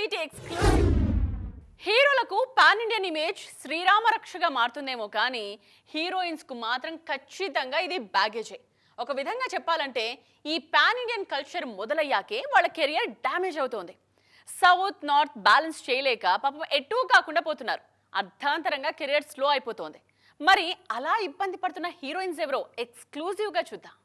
ఇటు ఎక్స్క్లూజివ్. హీరోలకు pan Indian image శ్రీరామ రక్షగా మారుతుందేమో కానీ హీరోయిన్స్ కు మాత్రం ఖచ్చితంగా ఇది బ్యాగేజే. ఒక విధంగా చెప్పాలంటే ఈ పాన్ ఇండియన్ కల్చర్ మొదలయ్యాకే వాళ్ళ కెరియర్ డ్యామేజ్ అవుతోంది. సౌత్ నార్త్ బ్యాలెన్స్ చేయలేక పాపం ఎటూ కాకుండా పోతున్నారు. అర్ధాంతరంగా కెరియర్ స్లో అయిపోతోంది. మరి అలా ఇబ్బంది పడుతున్న హీరోయిన్స్ ఎవరో ఎక్స్క్లూజివ్ గా చూద్దాం.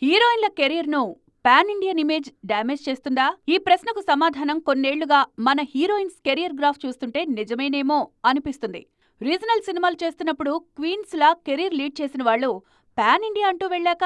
హీరోయిన్ల కెరీర్ను పాన్ ఇండియన్ ఇమేజ్ డ్యామేజ్ చేస్తుందా? ఈ ప్రశ్నకు సమాధానం కొన్నేళ్లుగా మన హీరోయిన్స్ కెరియర్ గ్రాఫ్ చూస్తుంటే నిజమేనేమో అనిపిస్తుంది. రీజనల్ సినిమాలు చేస్తున్నప్పుడు క్వీన్స్ లా కెరీర్ లీడ్ చేసిన వాళ్ళు పాన్ ఇండియా అంటూ వెళ్ళాక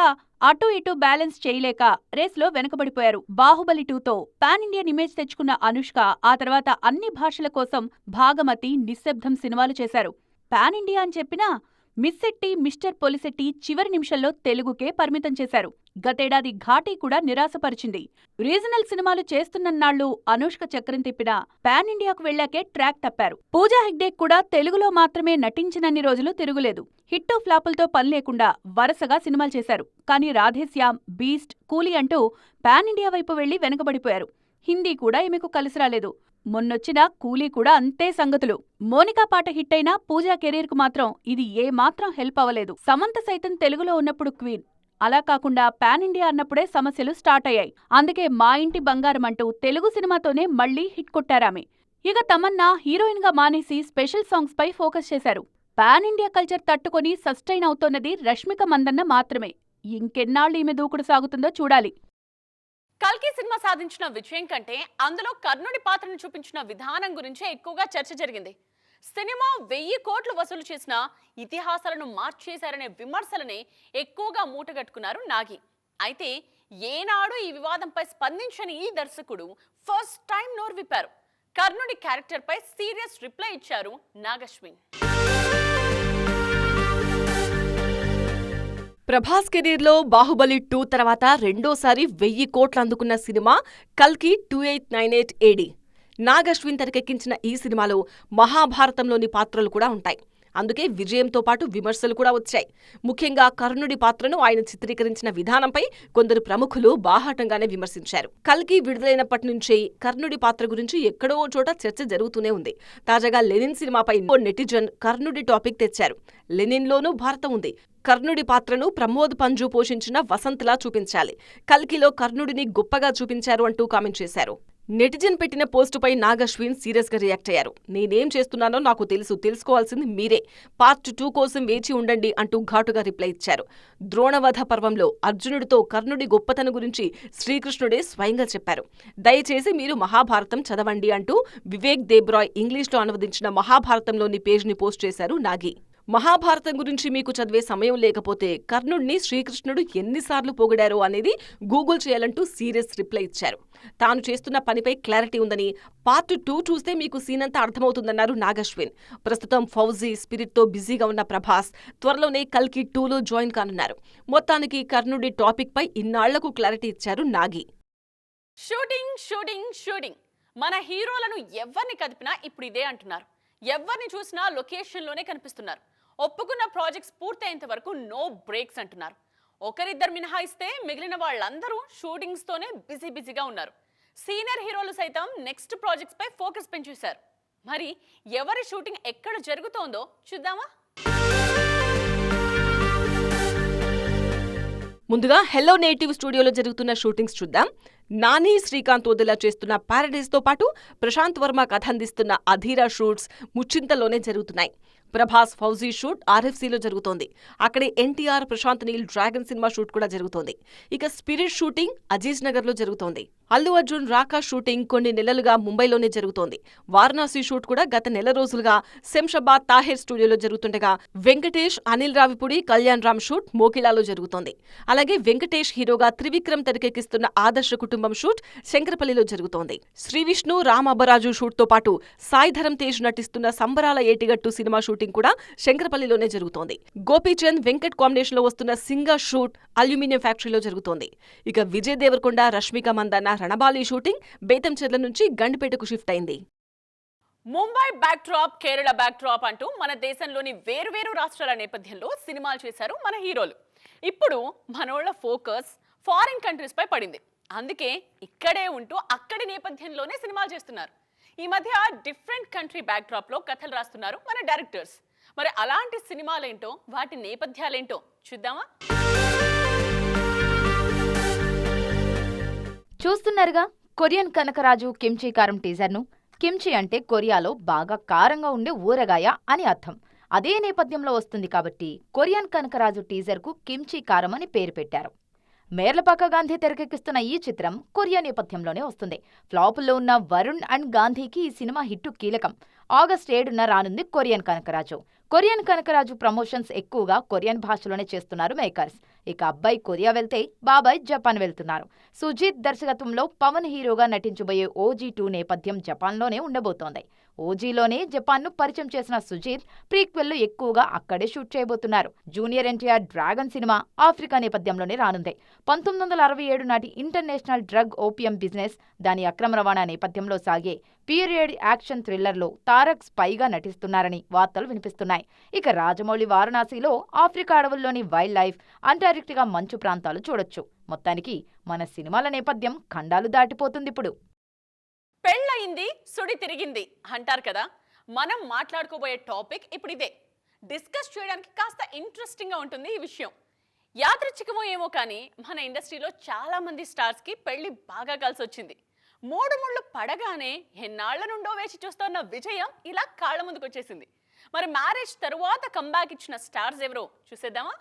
అటూ ఇటూ బ్యాలెన్స్ చేయలేక రేస్లో వెనకబడిపోయారు. బాహుబలి 2తో పాన్ ఇండియన్ ఇమేజ్ తెచ్చుకున్న అనుష్క ఆ తర్వాత అన్ని భాషల కోసం భాగమతి, నిశ్శబ్దం సినిమాలు చేశారు. పాన్ ఇండియా అని చెప్పినా మిస్ శెట్టి, మిస్టర్ పొలిశెట్టి చివరి నిమిషంలో తెలుగుకే పరిమితం చేశారు. గతేడాది ఘాటీ కూడా నిరాశపరిచింది. రీజనల్ సినిమాలు చేస్తున్నన్నాళ్లు అనుష్క చక్రం తిప్పినా పాన్ ఇండియాకు వెళ్లాకే ట్రాక్ తప్పారు. పూజా హెగ్డే కూడా తెలుగులో మాత్రమే నటించినన్ని రోజులు తిరుగులేదు. హిట్టు ఫ్లాపులతో పనిలేకుండా వరుసగా సినిమాలు చేశారు. కానీ రాధేశ్యామ్, బీస్ట్, కూలీ అంటూ పాన్ ఇండియా వైపు వెళ్లి వెనకబడిపోయారు. హిందీ కూడా ఈమెకు కలిసి రాలేదు. మొన్నొచ్చిన కూలీ కూడా అంతే సంగతులు. మోనికా పాట హిట్ అయినా పూజా కెరీర్ కు మాత్రం ఇది ఏమాత్రం హెల్ప్ అవ్వలేదు. సమంత సైతం తెలుగులో ఉన్నప్పుడు క్వీన్, అలా కాకుండా పాన్ ఇండియా అన్నప్పుడే సమస్యలు స్టార్ట్ అయ్యాయి. అందుకే మా ఇంటి బంగారం అంటూ తెలుగు సినిమాతోనే మళ్లీ హిట్ కొట్టారామె. ఇక తమన్నా హీరోయిన్ గా మానేసి స్పెషల్ సాంగ్స్ పై ఫోకస్ చేశారు. పాన్ ఇండియా కల్చర్ తట్టుకొని సస్టైన్ అవుతోన్నది రష్మిక మందన్న మాత్రమే. ఇంకెన్నాళ్లు ఈమె దూకుడు సాగుతుందో చూడాలి. కల్కి సినిమా సాధించిన విజయం కంటే అందులో కర్ణుడి పాత్రను చూపించిన విధానం గురించే ఎక్కువగా చర్చ జరిగింది. సినిమా 1000 కోట్లు వసూలు చేసిన ఇతిహాసాలను మార్చేశారనే విమర్శలనే ఎక్కువగా మూటగట్టుకున్నారు నాగి. అయితే ఏనాడు ఈ వివాదంపై స్పందించని ఈ దర్శకుడు ఫస్ట్ టైం నోరు విప్పారు. కర్ణుడి క్యారెక్టర్ పై సీరియస్ రిప్లై ఇచ్చారు నాగశ్విన్. ప్రభాస్ కెరీర్లో బాహుబలి 2 తర్వాత రెండోసారి 1000 కోట్లు అందుకున్న సినిమా కల్కి 2898 AD. నాగశ్విన్ తెరకెక్కించిన ఈ సినిమాలో మహాభారతంలోని పాత్రలు కూడా ఉంటాయి. అందుకే విజయంతో పాటు విమర్శలు కూడా వచ్చాయి. ముఖ్యంగా కర్ణుడి పాత్రను ఆయన చిత్రీకరించిన విధానంపై కొందరు ప్రముఖులు బాహాటంగానే విమర్శించారు. కల్కి విడుదలైనప్పటి నుంచి కర్ణుడి పాత్ర గురించి ఎక్కడో చోట చర్చ జరుగుతూనే ఉంది. తాజాగా లెనిన్ సినిమాపై నెటిజన్ కర్ణుడి టాపిక్ తెచ్చారు. లెనిన్లోనూ భారతం ఉంది. కర్ణుడి పాత్రను ప్రమోద్ పంజు పోషించిన వసంత్లా చూపించాలి. కల్కిలో కర్ణుడిని గొప్పగా చూపించారు అంటూ కామెంట్ చేశారు. నెటిజన్ పెట్టిన పోస్టుపై నాగశ్విన్ సీరియస్ గా రియాక్ట్ అయ్యారు. నేనేం చేస్తున్నానో నాకు తెలుసుకోవాల్సింది మీరే. పార్ట్ 2 కోసం వేచి ఉండండి అంటూ ఘాటుగా రిప్లై ఇచ్చారు. ద్రోణవధ పర్వంలో అర్జునుడితో కర్ణుడి గొప్పతనం గురించి శ్రీకృష్ణుడే స్వయంగా చెప్పారు. దయచేసి మీరు మహాభారతం చదవండి అంటూ వివేక్ దేబ్రాయ్ ఇంగ్లీష్లో అనువదించిన మహాభారతంలోని పేజ్ని పోస్ట్ చేశారు నాగి. మహాభారతం గురించి మీకు చదివే సమయం లేకపోతే కర్ణుడిని శ్రీకృష్ణుడు ఎన్నిసార్లు పొగిడారో అనేది గూగుల్ చేయాలంటూ సీరియస్ రిప్లై ఇచ్చారు. తాను చేస్తున్న పనిపై క్లారిటీ ఉందని, పార్ట్ 2 చూస్తే మీకు సీనంతా అర్థమవుతుందన్నారు నాగశ్విన్. ప్రస్తుతం ఫౌజీ, స్పిరిట్తో బిజీగా ఉన్న ప్రభాస్ త్వరలోనే కల్కి 2లో జాయిన్ కానున్నారు. మొత్తానికి కర్ణుడి టాపిక్ పై ఇన్నాళ్లకు క్లారిటీ ఇచ్చారు నాగి. షూటింగ్ మన హీరోలను ఎవరిని కదిపినా ఇప్పుడు ఇదే అంటున్నారు. ఎవరిని చూసినా లొకేషన్లోనే కనిపిస్తున్నారు. ఒప్పుకున్న ప్రాజెక్ట్స్ పూర్తయ్యేంత వరకు నో బ్రేక్స్ అంటున్నారు. ఒకరిద్దరు మినహాయిస్తే మిగిలిన వాళ్ళందరూ షూటింగ్స్తోనే బిజీగా ఉన్నారు. సీనియర్ హీరోలు సైతం నెక్స్ట్ ప్రాజెక్ట్స్ పై ఫోకస్ పెంచేశారు. మరి ఎవరి షూటింగ్ ఎక్కడ జరుగుతోందో చూద్దామా? ముందుగా హెల్లో నేటివ్ స్టూడియోలో జరుగుతున్న షూటింగ్స్ చూద్దాం. నాని, శ్రీకాంత్ వదిలా చేస్తున్న ప్యారడైజ్తో పాటు ప్రశాంత్ వర్మ కథ అందిస్తున్న అధీరా షూట్స్ ముచ్చింతలోనే జరుగుతున్నాయి. ప్రభాస్, ఫౌజీ షూట్ RFCలో జరుగుతోంది. అక్కడే NTR, Prashanth Neel Dragon cinema shoot కూడా జరుగుతోంది. ఇక స్పిరిట్ షూటింగ్ అజీజ్ నగర్లో జరుగుతోంది. అల్లు అర్జున్ రాకా షూటింగ్ కొన్ని నెలలుగా ముంబైలోనే జరుగుతోంది. వారణాసి షూట్ కూడా గత నెల రోజులుగా శంషాబాద్ తాహిర్ స్టూడియోలో జరుగుతుండగా వెంకటేష్, అనిల్ రావిపూడి, కళ్యాణ్ రామ్ షూట్ మోకిలాలో జరుగుతోంది. అలాగే వెంకటేష్ హీరోగా త్రివిక్రమ్ తెరకెక్కిస్తున్న ఆదర్శ కుటుంబం షూట్ శంకరపల్లిలో జరుగుతోంది. శ్రీ విష్ణు, రామ్ అబ్బరాజు షూట్తో పాటు సాయి ధరమ్ తేజ్ నటిస్తున్న సంబరాల ఏటిగట్టు సినిమా షూటింగ్ కూడా శంకరపల్లిలోనే జరుగుతోంది. గోపీచంద్, వెంకట్ కాంబినేషన్ లో వస్తున్న సింగా షూట్ అల్యూమినియం ఫ్యాక్టరీలో జరుగుతోంది. ఇక విజయ్ దేవరకొండ, రష్మిక మందన్న రణబాలి షూటింగ్ బేతంచెర్ల నుంచి గండిపేటకు షిఫ్ట్ అయింది. ముంబై బ్యాక్డ్రాప్, కేరళ బ్యాక్డ్రాప్ అంటూ మన దేశంలోని వేరువేరు రాష్ట్రాల నేపథ్యంలో సినిమాలు చేశారు మన హీరోలు. ఇప్పుడు మనోళ్ల ఫోకస్ ఫారిన్ కంట్రీస్ పై పడింది. అందుకే ఇక్కడే ఉంటూ అక్కడి నేపథ్యంలోనే సినిమాలు చేస్తున్నారు. ఈ మధ్య డిఫరెంట్ కంట్రీ బ్యాక్డ్రాప్ లో కథలు రాస్తున్నారు మన డైరెక్టర్స్. మరి అలాంటి సినిమాలేంటో, వాటి నేపథ్యాలేంటో చూద్దామా? చూస్తున్నారుగా కొరియన్ కనకరాజు కిమ్చీ కారం టీజర్ను. కిమ్చీ అంటే కొరియాలో బాగా కారంగా ఉండే ఊరగాయ అని అర్థం. అదే నేపథ్యంలో వస్తుంది కాబట్టి కొరియన్ కనకరాజు టీజర్కు కిమ్చీ కారం అని పేరు పెట్టారు. మేర్లపాక గాంధీ తెరకెక్కిస్తున్న ఈ చిత్రం కొరియా నేపథ్యంలోనే వస్తుంది. ఫ్లాపుల్లో ఉన్న వరుణ్ అండ్ గాంధీకి ఈ సినిమా హిట్టు కీలకం. ఆగస్టు 7న రానుంది Korean Kanakaraju. Korean Kanakaraju promotions ఎక్కువగా కొరియన్ భాషలోనే చేస్తున్నారు మేకర్స్. ఇక అబ్బాయి కొరియా వెళ్తే బాబాయ్ జపాన్ వెళ్తున్నారు. సుజీత్ దర్శకత్వంలో పవన్ హీరోగా నటించబోయే OG2 నేపథ్యం జపాన్లోనే ఉండబోతోంది. ఓజీలోనే జపాన్ను పరిచయం చేసిన సుజీత్ ప్రీక్వెల్లు ఎక్కువగా అక్కడే షూట్ చేయబోతున్నారు. Junior NTR dragon cinema Africa నేపథ్యంలోనే రానుంది. 1967 నాటి ఇంటర్నేషనల్ డ్రగ్ ఓపియం బిజినెస్, దాని అక్రమ రవాణా నేపథ్యంలో సాగే పీరియడ్ యాక్షన్ థ్రిల్లర్లో తారక్ స్పైగా నటిస్తున్నారని వార్తలు వినిపిస్తున్నాయి. ఇక రాజమౌళి వారణాసిలో ఆఫ్రికా అడవుల్లోని వైల్డ్ లైఫ్, అంటార్కిటికా మంచు ప్రాంతాలు చూడొచ్చు. మొత్తానికి మన సినిమాల నేపథ్యం ఖండాలు దాటిపోతుంది. ఇప్పుడు పెళ్ళయింది సుడి తిరిగింది అంటారు కదా. మనం మాట్లాడుకోబోయే టాపిక్ ఇప్పుడు ఇదే. డిస్కస్ చేయడానికి కాస్త ఇంట్రెస్టింగ్గా ఉంటుంది ఈ విషయం. యాదృచ్ఛికమో ఏమో కానీ మన ఇండస్ట్రీలో చాలా మంది స్టార్స్కి పెళ్లి బాగా కలిసి వచ్చింది. 3 ముళ్ళు పడగానే ఎన్నాళ్ల నుండో వేచి చూస్తున్న విజయం ఇలా కాళ్ళ ముందుకు వచ్చేసింది. మరి మ్యారేజ్ తరువాత కంబ్యాక్ ఇచ్చిన స్టార్స్ ఎవరో చూసేద్దామా?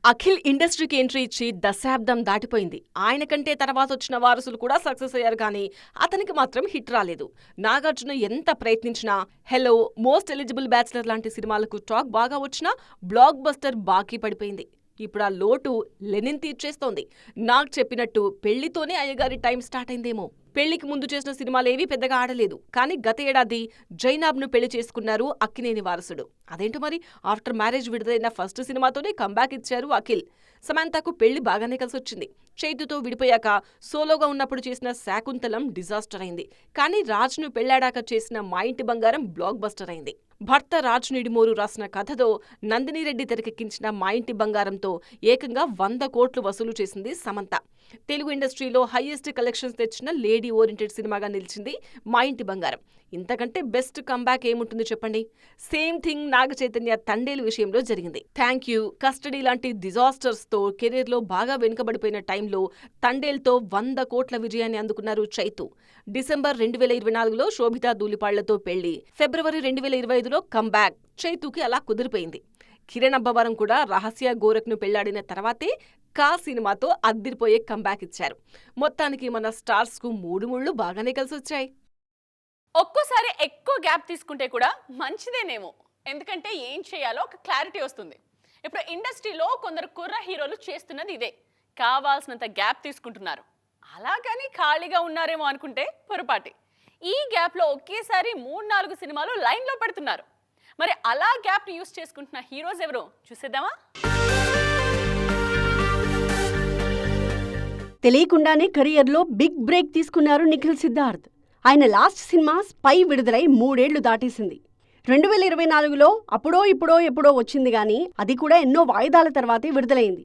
అఖిల్ ఇండస్ట్రీకి ఎంట్రీ ఇచ్చి దశాబ్దం దాటిపోయింది. ఆయన కంటే తర్వాత వచ్చిన వారసులు కూడా సక్సెస్ అయ్యారు, కానీ అతనికి మాత్రం హిట్ రాలేదు. నాగార్జున ఎంత ప్రయత్నించినా, హెలో, మోస్ట్ ఎలిజిబుల్ బ్యాచ్లర్ లాంటి సినిమాలకు టాక్ బాగా వచ్చినా బ్లాక్ బస్టర్ బాకీ పడిపోయింది. ఇప్పుడు ఆ లోటు లెనిన్ తీర్చేస్తోంది. నాకు చెప్పినట్టు పెళ్లితోనే అయ్యగారి టైం స్టార్ట్ అయిందేమో. పెళ్లికి ముందు చేసిన సినిమాలేవీ పెద్దగా ఆడలేదు, కానీ గత ఏడాది జైనాబ్ను పెళ్లి చేసుకున్నారు అక్కినేని వారసుడు. అదేంటో మరి, ఆఫ్టర్ మ్యారేజ్ విడుదలైన ఫస్ట్ సినిమాతోనే కంబ్యాక్ ఇచ్చారు అఖిల్. సమంతకు పెళ్లి బాగానే కలిసొచ్చింది. చైతుతో విడిపోయాక సోలోగా ఉన్నప్పుడు చేసిన శాకుంతలం డిజాస్టర్ అయింది. కానీ రాజ్ను పెళ్లాడాక చేసిన మా ఇంటి బంగారం బ్లాక్ బస్టర్ అయింది. భర్త రాజ్ నిడిమోరు రాసిన కథతో నందిని రెడ్డి తెరకెక్కించిన మా ఇంటి బంగారంతో ఏకంగా 100 కోట్లు వసూలు చేసింది సమంత. తెలుగు ఇండస్ట్రీలో హైయెస్ట్ కలెక్షన్స్ తెచ్చిన లేడీ ఓరియంటెడ్ సినిమాగా నిలిచింది మా ఇంటి బంగారం. ఇంతకంటే బెస్ట్ కంబ్యాక్ ఏముంటుంది చెప్పండి? సేమ్ థింగ్ నాగ చైతన్య తండేలు విషయంలో జరిగింది. థ్యాంక్ యూ, కస్టడీ లాంటి డిజాస్టర్స్ తో కెరీర్లో బాగా వెనుకబడిపోయిన టైంలో తండేల్తో 100 కోట్ల విజయాన్ని అందుకున్నారు చైతు. డిసెంబర్ 2024లో శోభితా ధూళిపాళ్లతో పెళ్లి, ఫిబ్రవరి 2025లో కంబ్యాక్. చైతుకి అలా కుదిరిపోయింది. కిరణ్ అబ్బవరం కూడా రహస్య గోరఖ్ను పెళ్లాడిన తర్వాతే కా సినిమాతో అద్దిరిపోయే కంబ్యాక్ ఇచ్చారు. మొత్తానికి మన స్టార్స్ కు 3 ముళ్ళు బాగానే కలిసొచ్చాయి. ఒక్కోసారి ఎక్కువ గ్యాప్ తీసుకుంటే కూడా మంచిదేనేమో, ఎందుకంటే ఏం చేయాలో ఒక క్లారిటీ వస్తుంది. ఇప్పుడు ఇండస్ట్రీలో కొందరు కుర్ర హీరోలు చేస్తున్నది ఇదే. కావాల్సినంత గ్యాప్ తీసుకుంటున్నారు. అలాగని ఖాళీగా ఉన్నారేమో అనుకుంటే పొరపాటి. ఈ గ్యాప్లో ఒకేసారి 3-4 సినిమాలు లైన్లో పెడుతున్నారు. మరి అలా గ్యాప్ యూస్ చేసుకుంటున్న హీరోస్ ఎవరో చూసేద్దామా? తెలియకుండానే కెరియర్లో బిగ్ బ్రేక్ తీసుకున్నారు నిఖిల్ సిద్ధార్థ్. ఆయన లాస్ట్ సినిమా స్పై విడుదలై 3 ఏళ్లు దాటేసింది. 2024లో అప్పుడో ఎప్పుడో వచ్చింది, కానీ అది కూడా ఎన్నో వాయిదాల తర్వాతే విడుదలైంది.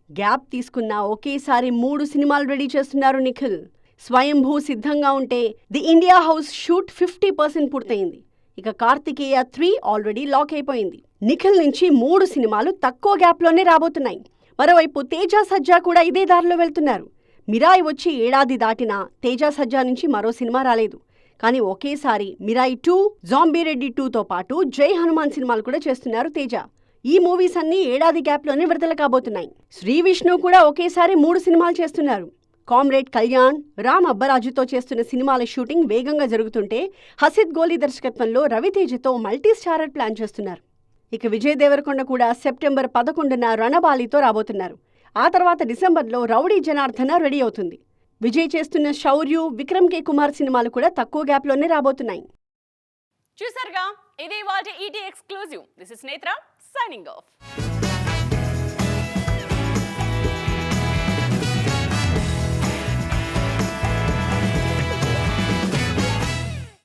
గ్యాప్ తీసుకున్న ఒకేసారి 3 సినిమాలు రెడీ చేస్తున్నారు నిఖిల్. స్వయంభూ సిద్ధంగా ఉంటే ది ఇండియా హౌస్ షూట్ 50% పూర్తయింది. ఇక కార్తికేయ 3 ఆల్రెడీ లాక్ అయిపోయింది. నిఖిల్ నుంచి 3 సినిమాలు తక్కువ గ్యాప్లోనే రాబోతున్నాయి. మరోవైపు తేజ సజ్జా కూడా ఇదే దారిలో వెళ్తున్నారు. మిరాయి వచ్చి ఏడాది దాటినా తేజ సజ్జా నుంచి మరో సినిమా రాలేదు. కానీ ఒకేసారి మిరాయి 2, జాంబీ రెడ్డి 2తో పాటు జై హనుమాన్ సినిమాలు కూడా చేస్తున్నారు తేజ. ఈ మూవీస్ అన్నీ ఏడాది గ్యాప్లోనే విడుదల కాబోతున్నాయి. శ్రీ విష్ణు కూడా ఒకేసారి 3 సినిమాలు చేస్తున్నారు. కామ్రేడ్ కళ్యాణ్, రామ్ అబ్బరాజుతో చేస్తున్న సినిమాల షూటింగ్ వేగంగా జరుగుతుంటే హసిద్ గోలీ దర్శకత్వంలో రవితేజతో మల్టీ స్టారర్ ప్లాన్ చేస్తున్నారు. ఇక విజయ్ దేవరకొండ కూడా సెప్టెంబర్ 11న రణబాలితో రాబోతున్నారు. ఆ తర్వాత డిసెంబర్లో రౌడీ జనార్దన రెడీ అవుతుంది. విజయ్ చేస్తున్న శౌర్యు, విక్రమ్ కే కుమార్ సినిమాలు కూడా తక్కువ గ్యాప్లోనే రాబోతున్నాయి. చూసారుగా, ఇది ఇవాల్టి ఈటీ ఎక్స్క్లూజివ్. దిస్ ఇస్ నేత్ర సైనింగ్ ఆఫ్.